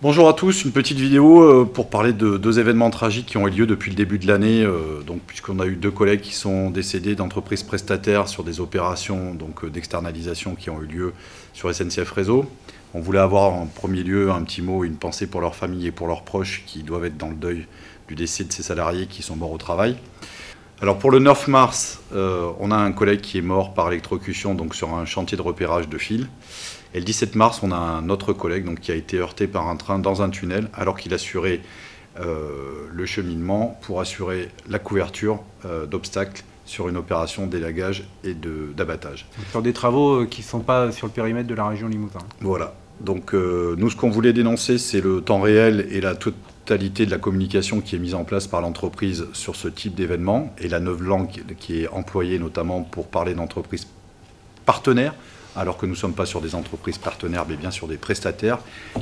Bonjour à tous, une petite vidéo pour parler de deux événements tragiques qui ont eu lieu depuis le début de l'année, puisqu'on a eu deux collègues qui sont décédés d'entreprises prestataires sur des opérations d'externalisation qui ont eu lieu sur SNCF Réseau. On voulait avoir en premier lieu un petit mot, une pensée pour leurs familles et pour leurs proches qui doivent être dans le deuil du décès de ces salariés qui sont morts au travail. Alors pour le 9 mars, on a un collègue qui est mort par électrocution sur un chantier de repérage de fil. Et le 17 mars, on a un autre collègue qui a été heurté par un train dans un tunnel alors qu'il assurait le cheminement pour assurer la couverture d'obstacles sur une opération d'élagage et d'abattage. Sur des travaux qui ne sont pas sur le périmètre de la région Limousin. Voilà. Donc nous, ce qu'on voulait dénoncer, c'est le temps réel et la totalité de la communication qui est mise en place par l'entreprise sur ce type d'événement et la nouvelle langue qui est employée notamment pour parler d'entreprises partenaires, alors que nous ne sommes pas sur des entreprises partenaires, mais bien sur des prestataires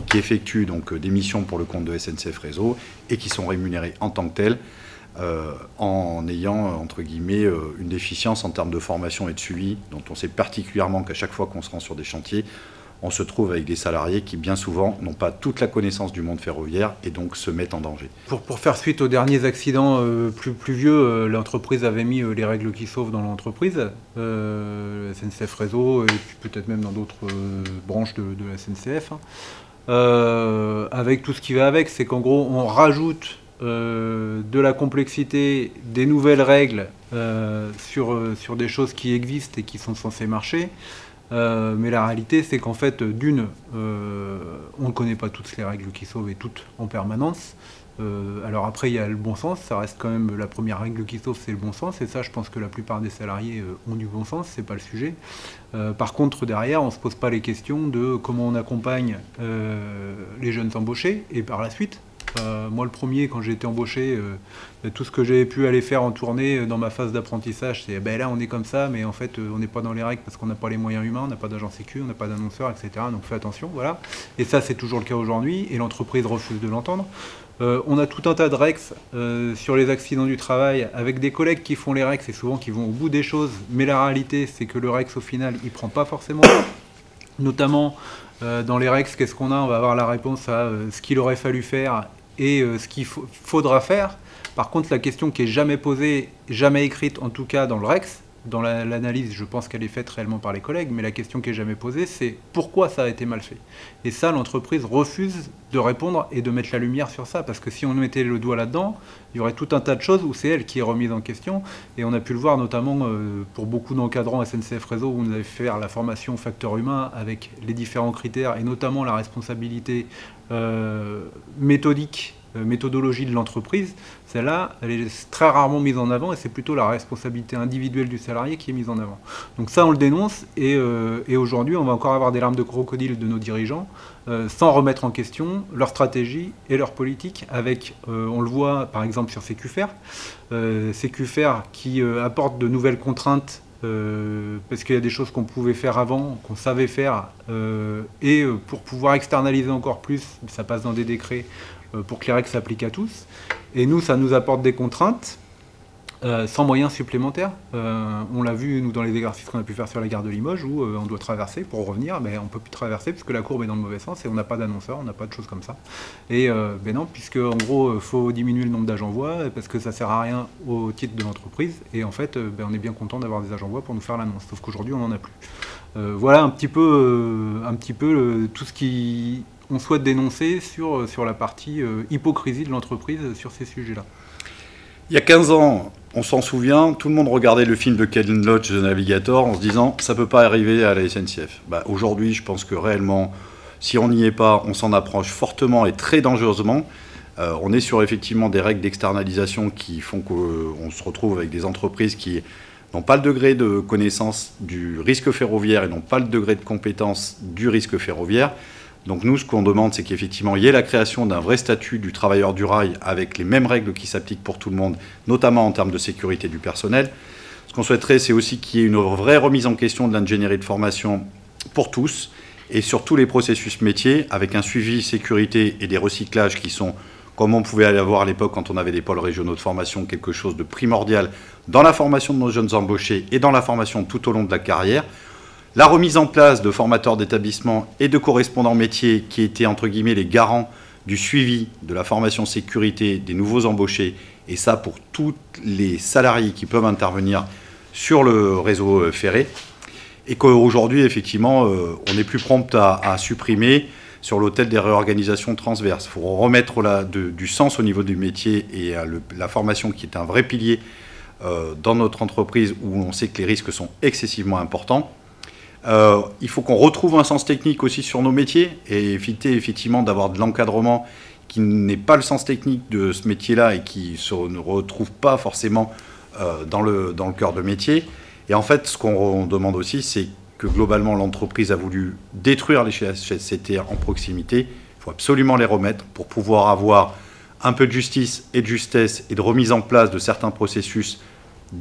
qui effectuent des missions pour le compte de SNCF Réseau et qui sont rémunérés en tant que tels en ayant, entre guillemets, une déficience en termes de formation et de suivi, dont on sait particulièrement qu'à chaque fois qu'on se rend sur des chantiers, on se trouve avec des salariés qui, bien souvent, n'ont pas toute la connaissance du monde ferroviaire et donc se mettent en danger. Pour faire suite aux derniers accidents plus vieux, l'entreprise avait mis les règles qui sauvent dans l'entreprise, SNCF Réseau et puis peut-être même dans d'autres branches de la SNCF. Avec tout ce qui va avec, c'est qu'en gros, on rajoute de la complexité, des nouvelles règles sur des choses qui existent et qui sont censées marcher. Mais la réalité, c'est qu'en fait, on ne connaît pas toutes les règles qui sauvent et toutes en permanence. Alors après, il y a le bon sens, ça reste quand même la première règle qui sauve, c'est le bon sens, et ça, je pense que la plupart des salariés ont du bon sens, c'est pas le sujet. Par contre, derrière, on ne se pose pas les questions de comment on accompagne les jeunes embauchés, et par la suite. Moi, le premier, quand j'ai été embauché, tout ce que j'ai pu aller faire en tournée dans ma phase d'apprentissage, c'est là, on est comme ça, mais en fait, on n'est pas dans les règles parce qu'on n'a pas les moyens humains, on n'a pas d'agent sécu, on n'a pas d'annonceur, etc. Donc, fais attention, voilà. Et ça, c'est toujours le cas aujourd'hui, et l'entreprise refuse de l'entendre. On a tout un tas de REX sur les accidents du travail, avec des collègues qui font les REX et souvent qui vont au bout des choses, mais la réalité, c'est que le REX, au final, il ne prend pas forcément, notamment dans les REX, qu'est-ce qu'on a? On va avoir la réponse à ce qu'il aurait fallu faire et ce qu'il faudra faire. Par contre, la question qui est jamais posée, jamais écrite, en tout cas dans le REX, dans l'analyse, je pense qu'elle est faite réellement par les collègues, mais la question qui est jamais posée, c'est pourquoi ça a été mal fait. Et ça, l'entreprise refuse de répondre et de mettre la lumière sur ça, parce que si on mettait le doigt là-dedans, il y aurait tout un tas de choses où c'est elle qui est remise en question. Et on a pu le voir notamment pour beaucoup d'encadrants SNCF Réseau, où on avait fait la formation facteur humain avec les différents critères, et notamment la responsabilité méthodologie de l'entreprise. Celle-là, elle est très rarement mise en avant et c'est plutôt la responsabilité individuelle du salarié qui est mise en avant. Donc ça, on le dénonce et aujourd'hui, on va encore avoir des larmes de crocodile de nos dirigeants sans remettre en question leur stratégie et leur politique avec, on le voit par exemple sur Sécufer, Sécufer qui apporte de nouvelles contraintes parce qu'il y a des choses qu'on pouvait faire avant, qu'on savait faire, et pour pouvoir externaliser encore plus, ça passe dans des décrets pour que les règles s'appliquent à tous. Et nous, ça nous apporte des contraintes sans moyens supplémentaires. On l'a vu, nous, dans les exercices qu'on a pu faire sur la gare de Limoges, où on doit traverser pour revenir, mais on ne peut plus traverser puisque la courbe est dans le mauvais sens et on n'a pas d'annonceur, on n'a pas de choses comme ça. Et non, puisque en gros, il faut diminuer le nombre d'agents voix parce que ça ne sert à rien au titre de l'entreprise. Et en fait, on est bien content d'avoir des agents voix pour nous faire l'annonce, sauf qu'aujourd'hui, on n'en a plus. Voilà un petit peu tout ce qu'on souhaite dénoncer sur la partie hypocrisie de l'entreprise sur ces sujets-là. Il y a 15 ans, on s'en souvient, tout le monde regardait le film de Ken Loach, The Navigator, en se disant « ça ne peut pas arriver à la SNCF ». Aujourd'hui, je pense que réellement, si on n'y est pas, on s'en approche fortement et très dangereusement. On est sur effectivement des règles d'externalisation qui font qu'on se retrouve avec des entreprises qui n'ont pas le degré de connaissance du risque ferroviaire et n'ont pas le degré de compétence du risque ferroviaire. Donc nous, ce qu'on demande, c'est qu'effectivement, il y ait la création d'un vrai statut du travailleur du rail avec les mêmes règles qui s'appliquent pour tout le monde, notamment en termes de sécurité du personnel. Ce qu'on souhaiterait, c'est aussi qu'il y ait une vraie remise en question de l'ingénierie de formation pour tous et sur tous les processus métiers, avec un suivi sécurité et des recyclages qui sont, comme on pouvait aller avoir à l'époque quand on avait des pôles régionaux de formation, quelque chose de primordial dans la formation de nos jeunes embauchés et dans la formation tout au long de la carrière. La remise en place de formateurs d'établissement et de correspondants métiers qui étaient, entre guillemets, les garants du suivi de la formation sécurité des nouveaux embauchés, et ça pour tous les salariés qui peuvent intervenir sur le réseau ferré, et qu'aujourd'hui, effectivement, on est plus prompt à supprimer sur l'autel des réorganisations transverses. Il faut remettre du sens au niveau du métier et la formation qui est un vrai pilier dans notre entreprise où on sait que les risques sont excessivement importants. Il faut qu'on retrouve un sens technique aussi sur nos métiers et éviter effectivement d'avoir de l'encadrement qui n'est pas le sens technique de ce métier-là et qui ne retrouve pas forcément dans le cœur de métier. Et en fait, ce qu'on demande aussi, c'est que globalement l'entreprise a voulu détruire les CHSCT en proximité. Il faut absolument les remettre pour pouvoir avoir un peu de justice et de justesse et de remise en place de certains processus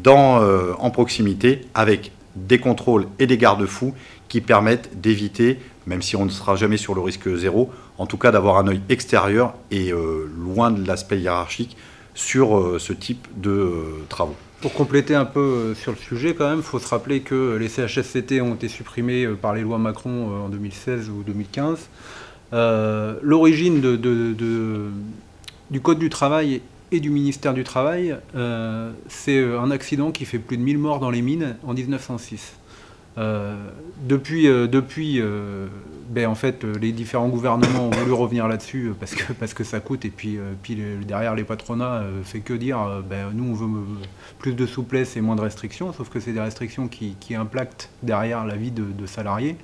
en proximité avec des contrôles et des garde-fous qui permettent d'éviter, même si on ne sera jamais sur le risque zéro, en tout cas d'avoir un œil extérieur et loin de l'aspect hiérarchique sur ce type de travaux. Pour compléter un peu sur le sujet, quand même, il faut se rappeler que les CHSCT ont été supprimés par les lois Macron en 2016 ou 2015. L'origine du Code du travail et du ministère du Travail, c'est un accident qui fait plus de 1000 morts dans les mines en 1906. Depuis, en fait, les différents gouvernements ont voulu revenir là-dessus parce que ça coûte et puis derrière les patronats fait que dire nous on veut plus de souplesse et moins de restrictions, sauf que c'est des restrictions qui impactent derrière la vie de salariés.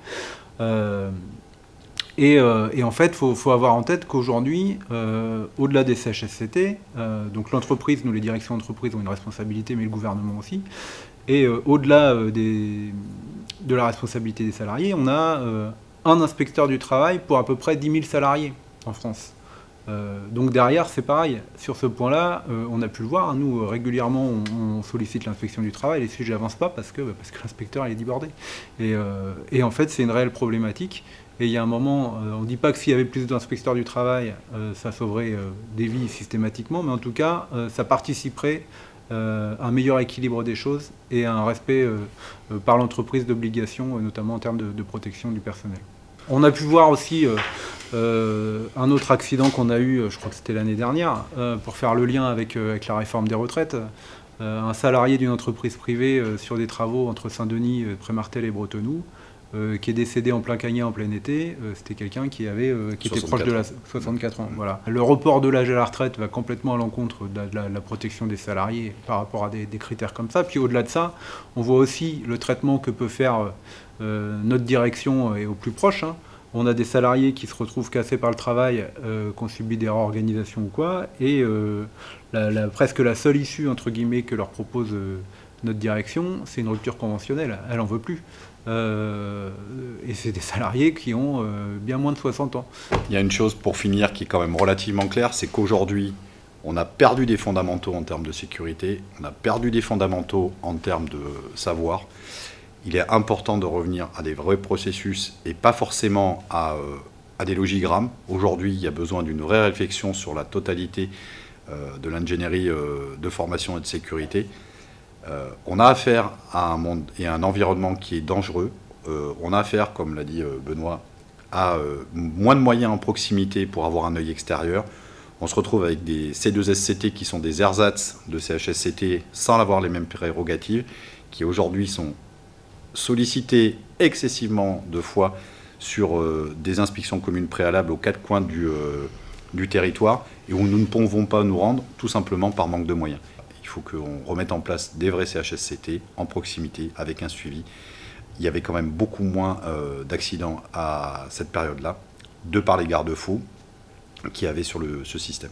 Et en fait, il faut avoir en tête qu'aujourd'hui, au-delà des CHSCT, donc l'entreprise, nous les directions d'entreprise ont une responsabilité, mais le gouvernement aussi, et au-delà de la responsabilité des salariés, on a un inspecteur du travail pour à peu près 10 000 salariés en France. Donc derrière, c'est pareil. Sur ce point-là, on a pu le voir. Nous, régulièrement, on sollicite l'inspection du travail. Les sujets n'avancent pas parce que l'inspecteur est débordé. Et en fait, c'est une réelle problématique. Et il y a un moment, on ne dit pas que s'il y avait plus d'inspecteurs du travail, ça sauverait des vies systématiquement, mais en tout cas, ça participerait à un meilleur équilibre des choses et à un respect par l'entreprise d'obligations, notamment en termes de protection du personnel. On a pu voir aussi un autre accident qu'on a eu, je crois que c'était l'année dernière, pour faire le lien avec la réforme des retraites. Un salarié d'une entreprise privée sur des travaux entre Saint-Denis, Prémartel et Bretenoux, qui est décédé en plein cagnat en plein été. C'était quelqu'un qui était proche de 64 ans. Voilà. Le report de l'âge à la retraite va complètement à l'encontre de la protection des salariés par rapport à des critères comme ça. Puis au-delà de ça, on voit aussi le traitement que peut faire notre direction et au plus proche. On a des salariés qui se retrouvent cassés par le travail, qui ont subi des réorganisations ou quoi, et presque la seule issue, entre guillemets, que leur propose notre direction, c'est une rupture conventionnelle. Elle n'en veut plus. Et c'est des salariés qui ont bien moins de 60 ans. Il y a une chose pour finir qui est quand même relativement claire, c'est qu'aujourd'hui, on a perdu des fondamentaux en termes de sécurité, on a perdu des fondamentaux en termes de savoir. Il est important de revenir à des vrais processus et pas forcément à des logigrammes. Aujourd'hui, il y a besoin d'une vraie réflexion sur la totalité de l'ingénierie de formation et de sécurité. On a affaire à un monde et à un environnement qui est dangereux. On a affaire, comme l'a dit Benoît, à moins de moyens en proximité pour avoir un œil extérieur. On se retrouve avec des C2SCT qui sont des ersatz de CHSCT sans avoir les mêmes prérogatives, qui aujourd'hui sont sollicités excessivement de fois sur des inspections communes préalables aux quatre coins du territoire et où nous ne pouvons pas nous rendre tout simplement par manque de moyens. Il faut qu'on remette en place des vrais CHSCT en proximité avec un suivi. Il y avait quand même beaucoup moins d'accidents à cette période-là, de par les garde-fous qu'il y avait sur ce système.